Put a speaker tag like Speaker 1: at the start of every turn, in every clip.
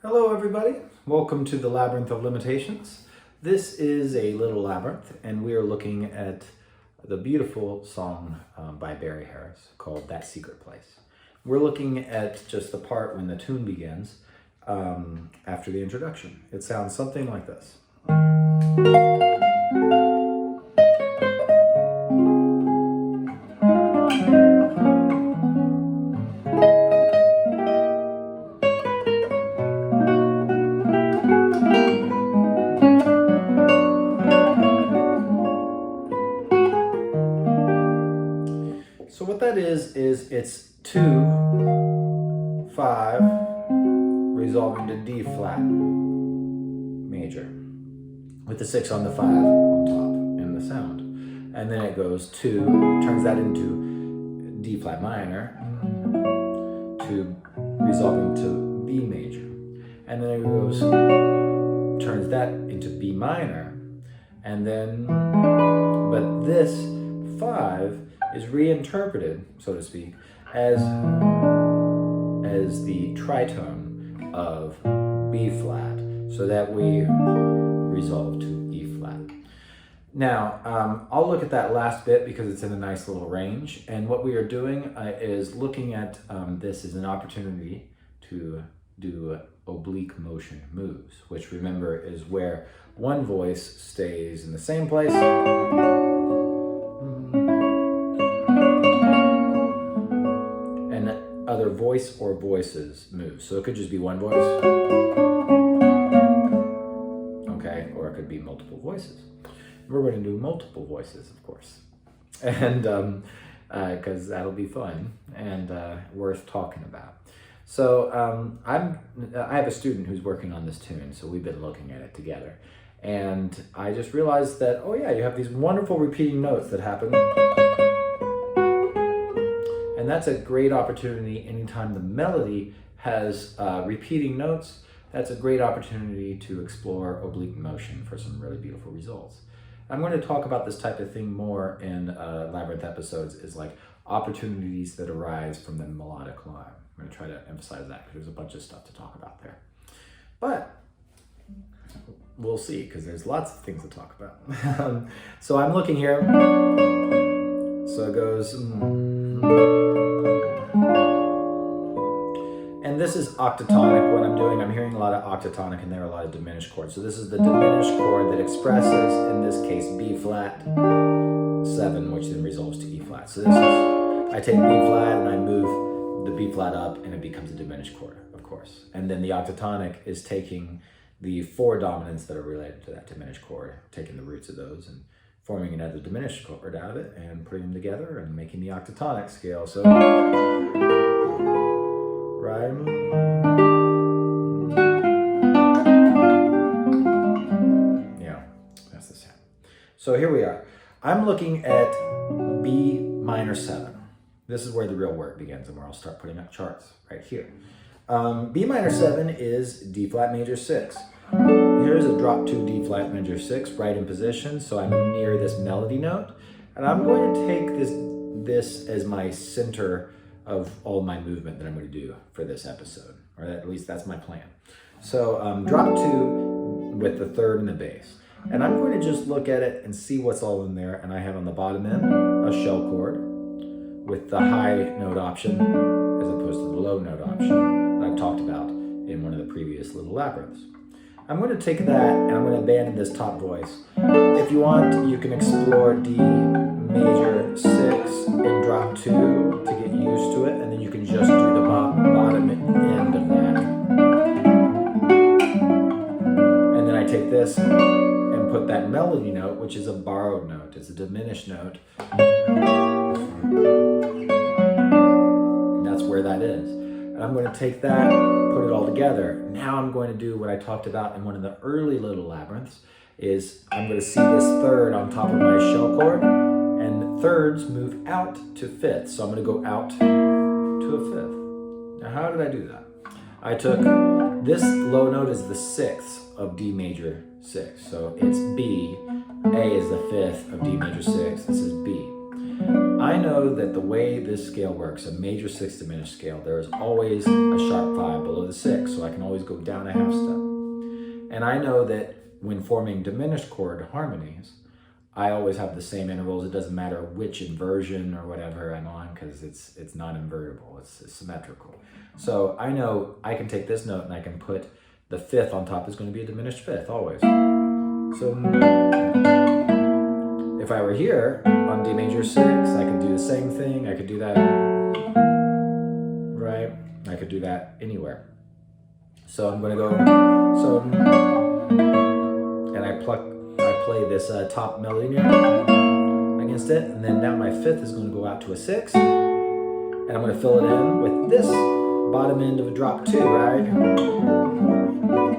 Speaker 1: Hello everybody, welcome to the Labyrinth of Limitations. This is a little labyrinth and we are looking at the beautiful song by Barry Harris called That Secret Place. We're looking at just the part when the tune begins after the introduction. It sounds something like this. So what that is it's 2, 5, resolving to D flat major, with the 6 on the 5 on top in the sound. And then it goes 2, turns that into D flat minor, to resolving to B major. And then it goes, turns that into B minor, and then, but this 5 is reinterpreted, so to speak, as the tritone of B flat, so that we resolve to E flat. Now, I'll look at that last bit because it's in a nice little range, and what we are doing is looking at this as an opportunity to do oblique motion moves, which remember is where one voice stays in the same place and other voice or voices move. So it could just be one voice, okay, or it could be multiple voices. We're going to do multiple voices, of course, and because that'll be fun and worth talking about. So I have a student who's working on this tune, so we've been looking at it together. And I just realized that, oh yeah, you have these wonderful repeating notes that happen. And that's a great opportunity anytime the melody has repeating notes. That's a great opportunity to explore oblique motion for some really beautiful results. I'm going to talk about this type of thing more in Labyrinth episodes, is like opportunities that arise from the melodic line. I'm going to try to emphasize that because there's a bunch of stuff to talk about there. But we'll see, because there's lots of things to talk about. So I'm looking here. So it goes... And this is octatonic, what I'm doing. I'm hearing a lot of octatonic and there are a lot of diminished chords. So this is the diminished chord that expresses, in this case, B flat 7, which then resolves to E flat. So this is, I take B flat and I move the B flat up and it becomes a diminished chord, of course. And then the octatonic is taking the 4 dominants that are related to that diminished chord, taking the roots of those and forming another diminished chord out of it and putting them together and making the octatonic scale. So, right? Yeah, that's the sound. So here we are. I'm looking at B minor 7. This is where the real work begins and where I'll start putting up charts, right here. B minor 7 is D flat major 6. Here's a drop 2 D flat major 6 right in position, so I'm near this melody note, and I'm going to take this as my center of all my movement that I'm going to do for this episode, or at least that's my plan. So drop 2 with the 3rd and the bass, and I'm going to just look at it and see what's all in there. And I have on the bottom end a shell chord with the high note option as opposed to the low note option that I've talked about in one of the previous little labyrinths. I'm going to take that and I'm going to abandon this top voice. If you want, you can explore D major 6 and drop 2 to get used to it, and then you can just do the bottom end of that. And then I take this and put that melody note, which is a borrowed note. It's a diminished note. That's where that is. And I'm going to take that, put it all together. Now I'm going to do what I talked about in one of the early little labyrinths, is I'm going to see this 3rd on top of my shell chord, and 3rds move out to 5th. So I'm going to go out to a 5th. Now how did I do that? I took, this low note is the 6th of D major 6. So it's B, A is the 5th of D major 6, this is B. I know that the way this scale works, a major 6 diminished scale, there is always a sharp 5 below the 6, so I can always go down a half step. And I know that when forming diminished chord harmonies, I always have the same intervals. It doesn't matter which inversion or whatever I'm on, because it's not invertible, it's symmetrical. So I know I can take this note and I can put the 5th on top is going to be a diminished 5th always. So if I were here on D major 6, I could do the same thing. I could do that, right? I could do that anywhere. So I'm going to go, and I play this top melody against it, and then now my 5th is going to go out to a 6, and I'm going to fill it in with this bottom end of a drop 2, right?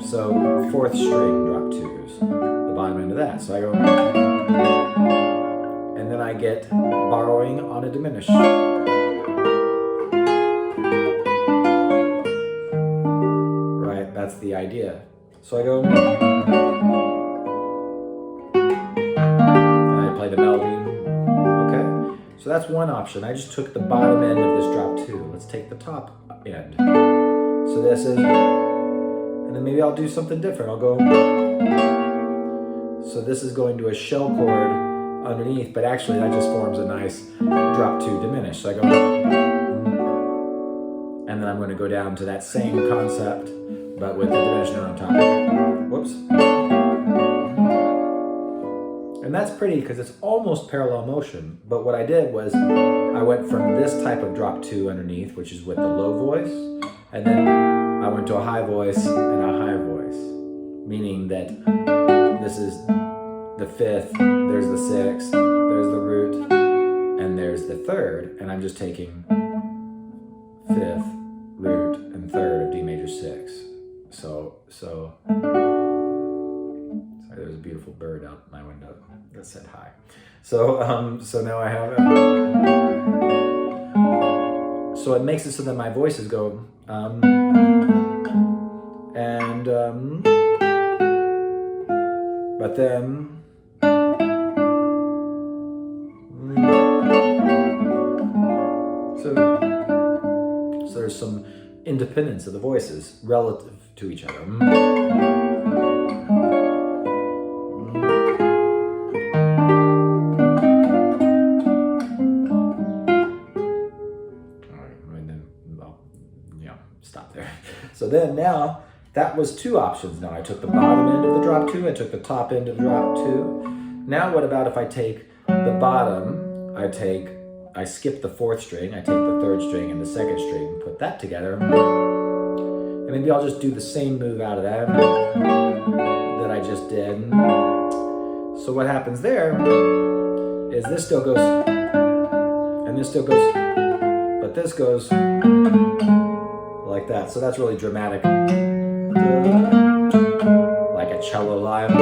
Speaker 1: So 4th string drop 2s, the bottom end of that. So I go, and then I get borrowing on a diminished. Right, that's the idea. So I go, and I play the melody. Okay, so that's one option. I just took the bottom end of this drop 2. Let's take the top end. So this is, and then maybe I'll do something different. I'll go, so this is going to a shell chord underneath, but actually that just forms a nice drop 2 diminished. So I go, and then I'm going to go down to that same concept, but with the diminished note on top. Whoops. And that's pretty because it's almost parallel motion, but what I did was I went from this type of drop 2 underneath, which is with the low voice, and then I went to a high voice and a high voice, meaning that this is the 5th, there's the 6th, there's the root, and there's the 3rd, and I'm just taking 5th, root, and 3rd of D major 6. So sorry, there's a beautiful bird out my window that said hi. So now I have, so it makes it so that my voices go, but then, so there's some independence of the voices relative to each other. Stop there. So then now, that was 2 options. Now I took the bottom end of the drop 2, I took the top end of the drop 2. Now what about if I take the bottom, I skip the 4th string, I take the 3rd string and the 2nd string, put that together, and maybe I'll just do the same move out of that I just did. So what happens there is this still goes, and this still goes, but this goes like that. So that's really dramatic, like a cello line,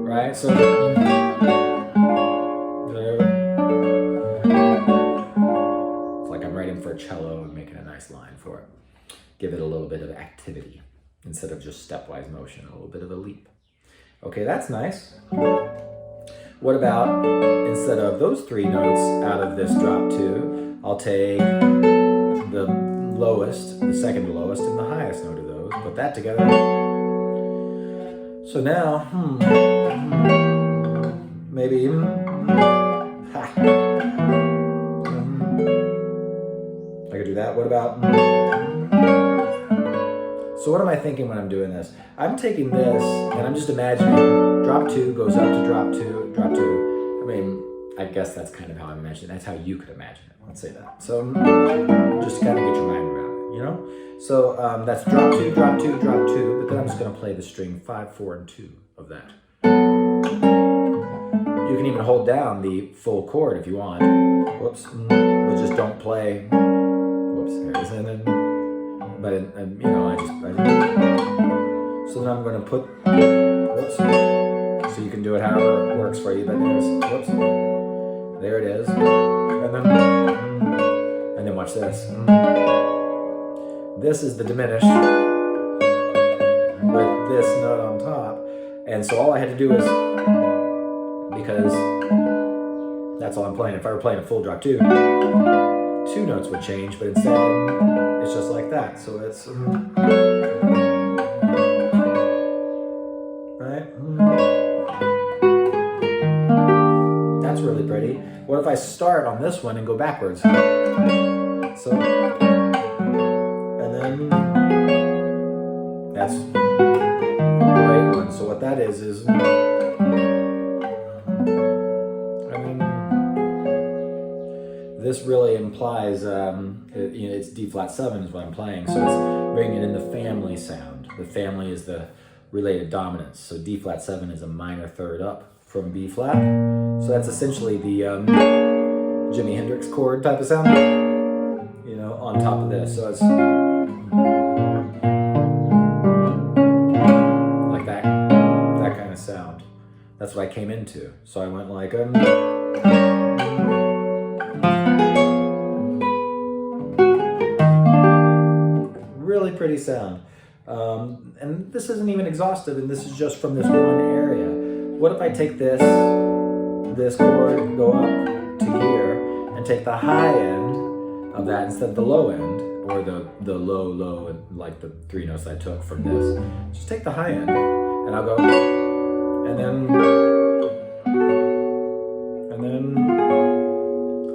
Speaker 1: right? So it's like I'm writing for a cello and making a nice line for it. Give it a little bit of activity instead of just stepwise motion, a little bit of a leap. Okay, that's nice. What about, instead of those 3 notes out of this drop 2, I'll take the lowest, the 2nd lowest, and the highest note of those, put that together. So now, maybe, I could do that. What about, so what am I thinking when I'm doing this? I'm taking this, and I'm just imagining drop 2 goes up to drop 2, drop 2. I mean, I guess that's kind of how I'm imagining it. That's how you could imagine it. Let's say that. So just kind of get your mind around it, you know? So that's drop 2, drop 2, drop 2, but then I'm just going to play the string 5, 4, and 2 of that. You can even hold down the full chord if you want. Whoops. But just don't play. Whoops. There it is. And then, but you know, I just so then I'm going to put, whoops. So you can do it however it works for you, but there's, whoops. There it is. And then watch this. This is the diminished with this note on top. And so all I had to do is, because That's all I'm playing. If I were playing a full drop 2, 2 notes would change, but instead it's just like that. So it's right. That's really pretty. What if I start on this one and go backwards? So, and then that's a great one. So what that is this really implies, it's D flat 7 is what I'm playing, so it's bringing in the family sound. The family is the related dominance. So D flat 7 is a minor third up from B flat. So that's essentially the Jimi Hendrix chord type of sound, on top of this. So it's like that kind of sound. That's what I came into. So I went like really pretty sound. And this isn't even exhaustive, and this is just from this one area. What if I take this chord, go up to here, and take the high end of that instead of the low end, or the low, and like the 3 notes I took from this. Just take the high end, and I'll go, and then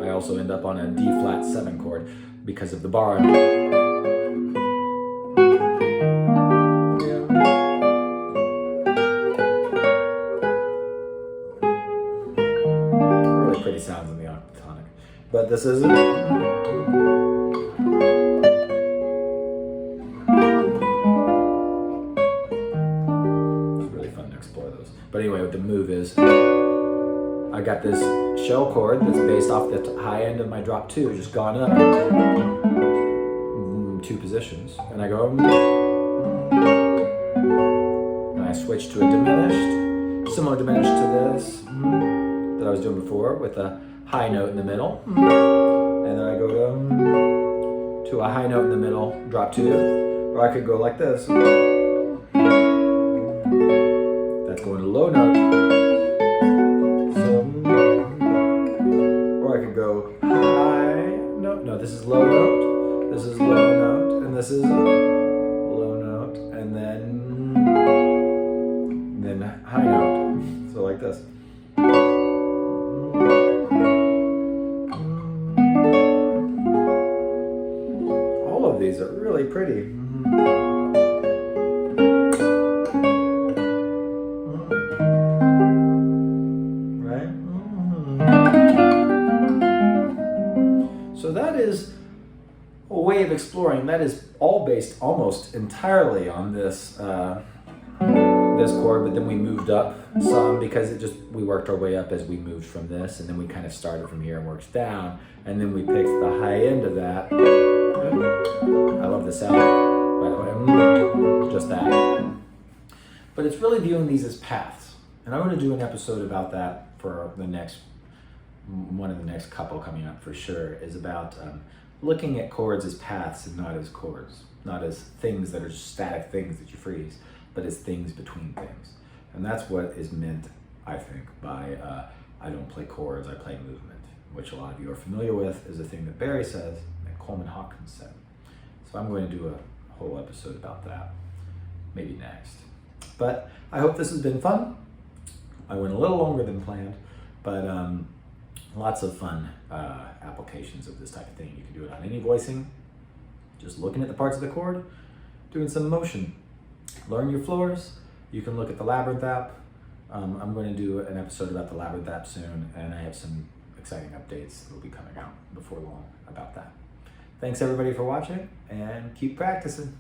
Speaker 1: I also end up on a D flat 7 chord because of the bar. Pretty sounds in the octatonic, but this isn't. It's really fun to explore those. But anyway, what the move is, I got this shell chord that's based off the high end of my drop 2, just gone up 2 positions, and I go, and I switch to a diminished, similar diminished to this. That I was doing before with a high note in the middle, and then I go to a high note in the middle, drop 2, or I could go like this. That's going to low note. So, or I could go high note. No, this is low note. This is low note, and this is low note, and then high note. So like this. These are really pretty. Right? So that is a way of exploring. That is all based almost entirely on this this chord, but then we moved up some because we worked our way up as we moved from this, and then we kind of started from here and worked down, and then we picked the high end of that. I love the sound, by the way, just that. But it's really viewing these as paths. And I'm going to do an episode about that for one of the next couple coming up for sure, is about looking at chords as paths and not as chords, not as things that are just static things that you freeze, but as things between things. And that's what is meant, I think, by I don't play chords, I play movement, which a lot of you are familiar with, is a thing that Barry says, that Coleman Hawkins said. So I'm going to do a whole episode about that, maybe next. But I hope this has been fun. I went a little longer than planned, but lots of fun applications of this type of thing. You can do it on any voicing, just looking at the parts of the chord, doing some motion. Learn your floors. You can look at the Labyrinth app. I'm going to do an episode about the Labyrinth app soon, and I have some exciting updates that will be coming out before long about that. Thanks everybody for watching, and keep practicing.